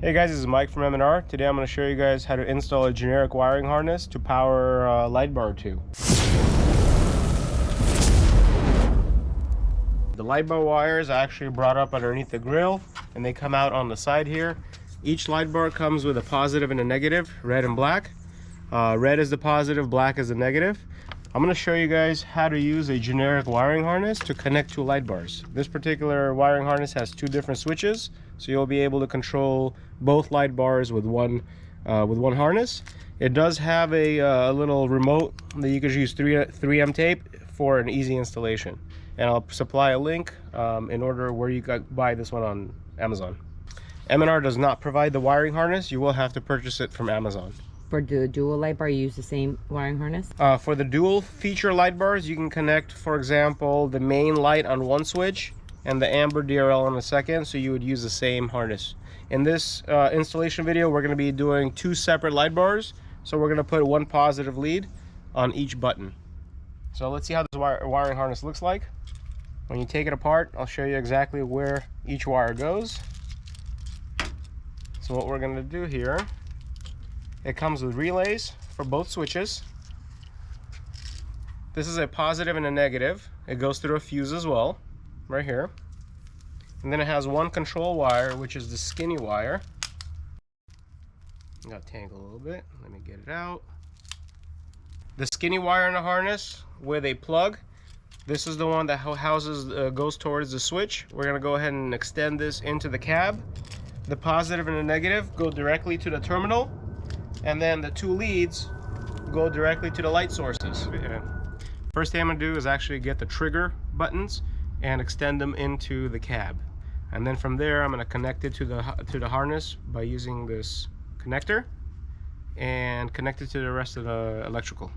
Hey guys, this is Mike from M&R. Today I'm going to show you guys how to install a generic wiring harness to power a light bar or two. The light bar wires are actually brought up underneath the grill and they come out on the side here. Each light bar comes with a positive and a negative, red and black. Red is the positive, black is the negative. I'm going to show you guys how to use a generic wiring harness to connect two light bars. This particular wiring harness has two different switches, so you'll be able to control both light bars with one harness. It does have a little remote that you could use 3M tape for an easy installation. And I'll supply a link in order where you can buy this one on Amazon. M&R does not provide the wiring harness. You will have to purchase it from Amazon. For the dual light bar, you use the same wiring harness? For the dual feature light bars, you can connect, for example, the main light on one switch and the amber DRL on the second, so you would use the same harness. In this installation video, we're going to be doing two separate light bars, so we're going to put one positive lead on each button. So let's see how this wiring harness looks like. When you take it apart, I'll show you exactly where each wire goes. So what we're going to do here, it comes with relays for both switches. This is a positive and a negative. It goes through a fuse as well, right here. And then it has one control wire, which is the skinny wire. I got tangled a little bit. Let me get it out. The skinny wire in the harness with a plug. This is the one that goes towards the switch. We're going to go ahead and extend this into the cab. The positive and the negative go directly to the terminal. And then the two leads go directly to the light sources. First thing I'm going to do is actually get the trigger buttons and extend them into the cab. And then from there I'm going to connect it to the harness by using this connector and connect it to the rest of the electrical.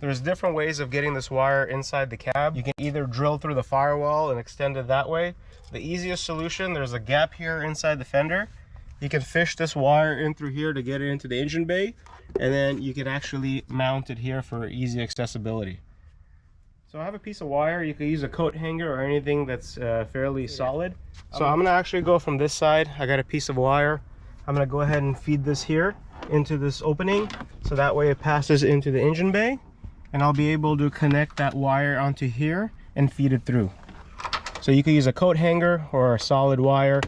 There's different ways of getting this wire inside the cab. You can either drill through the firewall and extend it that way. The easiest solution, there's a gap here inside the fender. You can fish this wire in through here to get it into the engine bay, and then you can actually mount it here for easy accessibility. So I have a piece of wire. You can use a coat hanger or anything that's fairly solid. So I'm gonna actually go from this side. I got a piece of wire. I'm gonna go ahead and feed this here into this opening, so that way it passes into the engine bay, and I'll be able to connect that wire onto here and feed it through. So you can use a coat hanger or a solid wire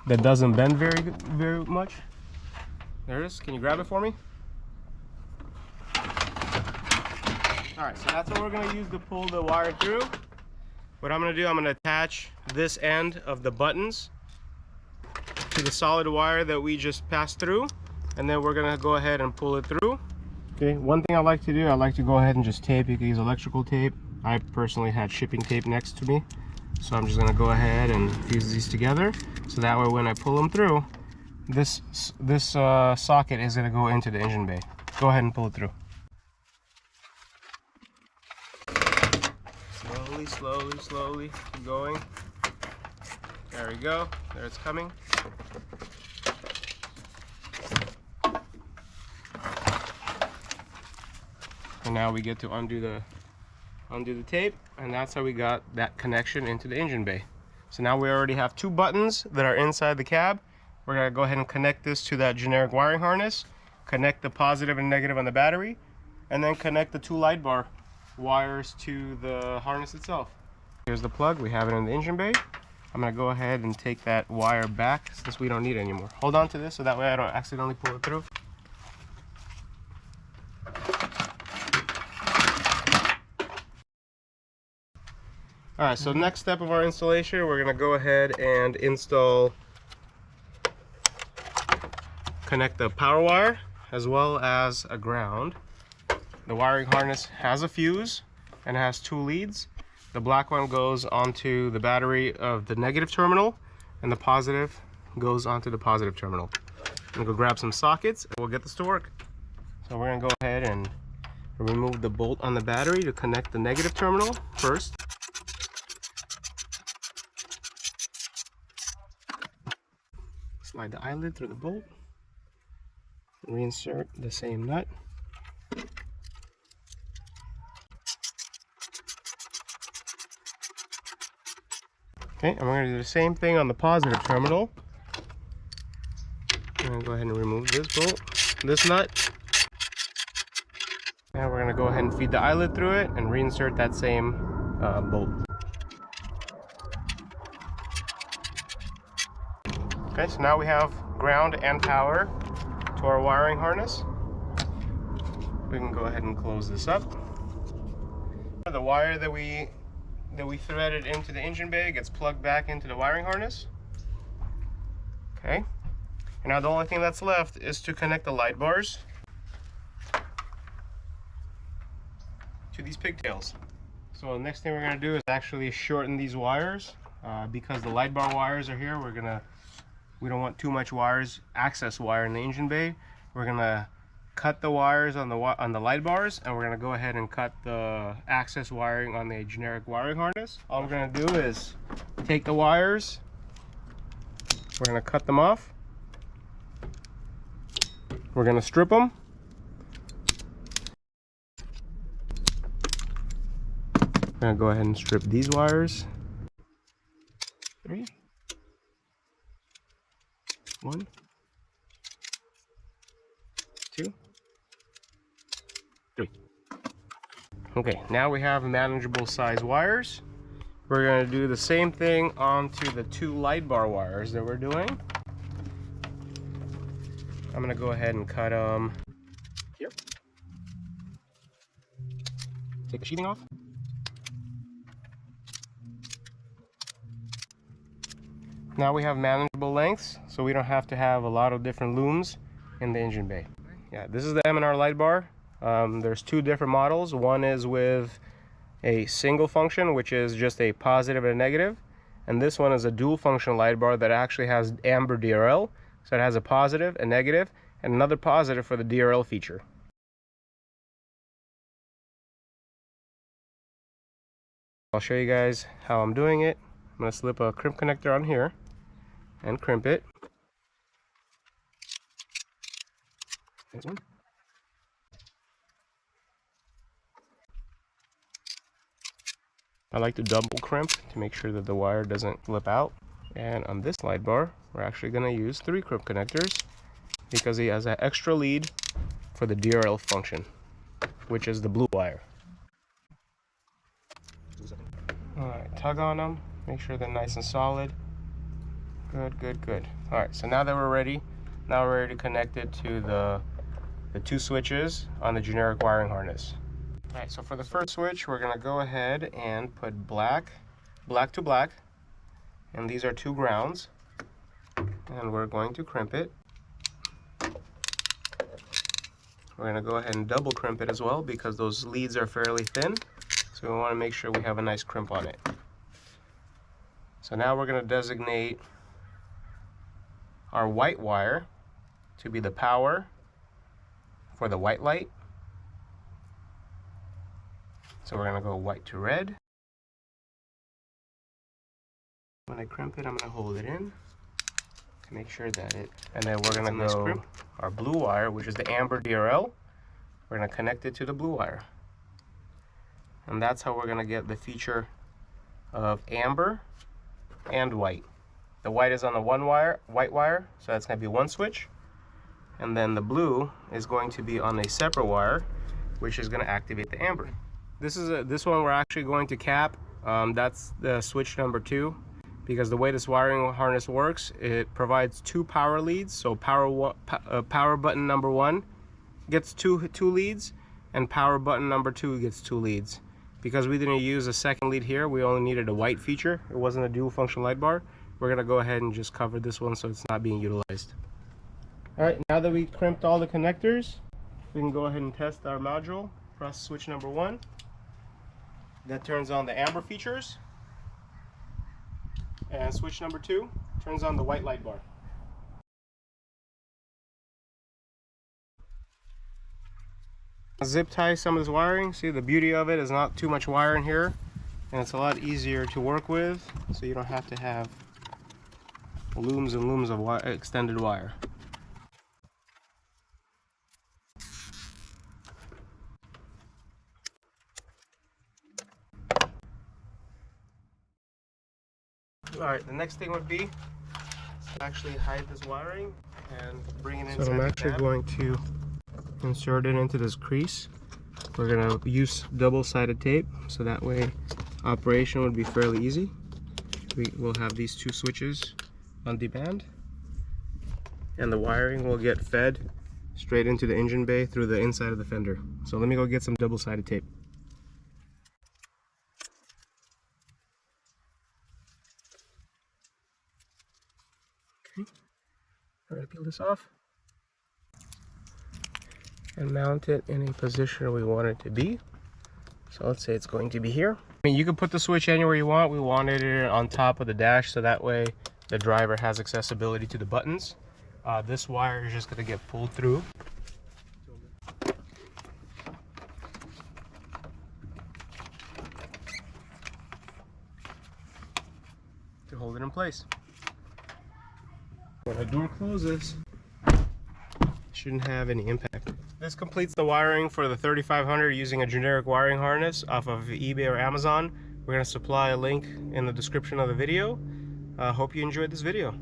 that doesn't bend very much. There it is. Can you grab it for me? Alright, so that's what we're going to use to pull the wire through. What I'm going to do, I'm going to attach this end of the buttons to the solid wire that we just passed through, and then we're going to go ahead and pull it through. Okay, one thing I like to do, I like to go ahead and just tape. You can use electrical tape. I personally had shipping tape next to me, so I'm just going to go ahead and fuse these together, so that way when I pull them through, this socket is going to go into the engine bay. Go ahead and pull it through. Slowly keep going. There we go. There it's coming. And now we get to undo the tape, and that's how we got that connection into the engine bay. So now we already have two buttons that are inside the cab. We're going to go ahead and connect this to that generic wiring harness, connect the positive and negative on the battery, and then connect the two light bar wires to the harness itself. Here's the plug. We have it in the engine bay. I'm going to go ahead and take that wire back since we don't need it anymore. Hold on to this so that way I don't accidentally pull it through. Alright, so next step of our installation, we're going to go ahead and connect the power wire as well as a ground. The wiring harness has a fuse and has two leads. The black one goes onto the battery of the negative terminal, and the positive goes onto the positive terminal. I'm going to go grab some sockets and we'll get this to work. So we're going to go ahead and remove the bolt on the battery to connect the negative terminal first. Slide the eyelid through the bolt. Reinsert the same nut. Okay, and we're going to do the same thing on the positive terminal. I'm going to go ahead and remove this bolt, this nut. And we're going to go ahead and feed the eyelet through it and reinsert that same bolt. Okay, so now we have ground and power to our wiring harness. We can go ahead and close this up. The wire that we threaded into the engine bay gets plugged back into the wiring harness. Okay, and now the only thing that's left is to connect the light bars to these pigtails. So the next thing we're going to do is actually shorten these wires because the light bar wires are here. We don't want too much wires, access wire in the engine bay. We're going to cut the wires on the light bars, and we're going to go ahead and cut the access wiring on the generic wiring harness. All we're going to do is take the wires, we're going to cut them off, we're going to strip them, we're going to go ahead and strip these wires. 3, 1, 2, 3. Okay, now we have manageable size wires. We're going to do the same thing onto the 2 light bar wires that we're doing. I'm going to go ahead and cut them here. Take the sheathing off. Now we have manageable lengths, so we don't have to have a lot of different looms in the engine bay. Yeah, this is the M&R light bar. There's 2 different models. One is with a single function, which is just a positive and a negative, and this one is a dual function light bar that actually has amber DRL, so it has a positive, a negative, and another positive for the DRL feature. I'll show you guys how I'm doing it. I'm going to slip a crimp connector on here and crimp it. There's one. I like to double crimp to make sure that the wire doesn't flip out. And on this light bar, we're actually going to use 3 crimp connectors because he has an extra lead for the DRL function, which is the blue wire. Alright, tug on them, make sure they're nice and solid. Good, good, good. Alright, so now that we're ready, to connect it to the 2 switches on the generic wiring harness. Alright, so for the first switch, we're going to go ahead and put black to black, and these are 2 grounds, and we're going to crimp it. We're going to go ahead and double crimp it as well because those leads are fairly thin, so we want to make sure we have a nice crimp on it. So now we're going to designate our white wire to be the power for the white light. So we're going to go white to red. When I crimp it, I'm going to hold it in to make sure that and then we're going to go our blue wire, which is the amber DRL. We're going to connect it to the blue wire. And that's how we're going to get the feature of amber and white. The white is on the white wire, so that's going to be 1 switch. And then the blue is going to be on a separate wire, which is going to activate the amber. This one we're actually going to cap. That's the switch number 2, because the way this wiring harness works, it provides 2 power leads. So power button number 1 gets two leads, and power button number 2 gets 2 leads. Because we didn't use a second lead here, we only needed a white feature. It wasn't a dual function light bar. We're going to go ahead and just cover this one so it's not being utilized. Alright, now that we crimped all the connectors, we can go ahead and test our module. Press switch number 1. That turns on the amber features. And switch number 2 turns on the white light bar. Zip tie some of this wiring. See, the beauty of it is not too much wire in here, and it's a lot easier to work with, so you don't have to have looms and looms of extended wire. Alright, the next thing would be to actually hide this wiring and bring it inside. So I'm actually going to insert it into this crease. We're going to use double-sided tape, so that way operation would be fairly easy. We will have these two switches on demand, and the wiring will get fed straight into the engine bay through the inside of the fender. So let me go get some double-sided tape. Okay, I'm going to peel this off and mount it in a position we want it to be. So let's say it's going to be here. I mean, you can put the switch anywhere you want. We wanted it on top of the dash, so that way the driver has accessibility to the buttons. This wire is just going to get pulled through. To hold it in place. When the door closes, shouldn't have any impact. This completes the wiring for the 3500 using a generic wiring harness off of eBay or Amazon. We're going to supply a link in the description of the video. Hope you enjoyed this video.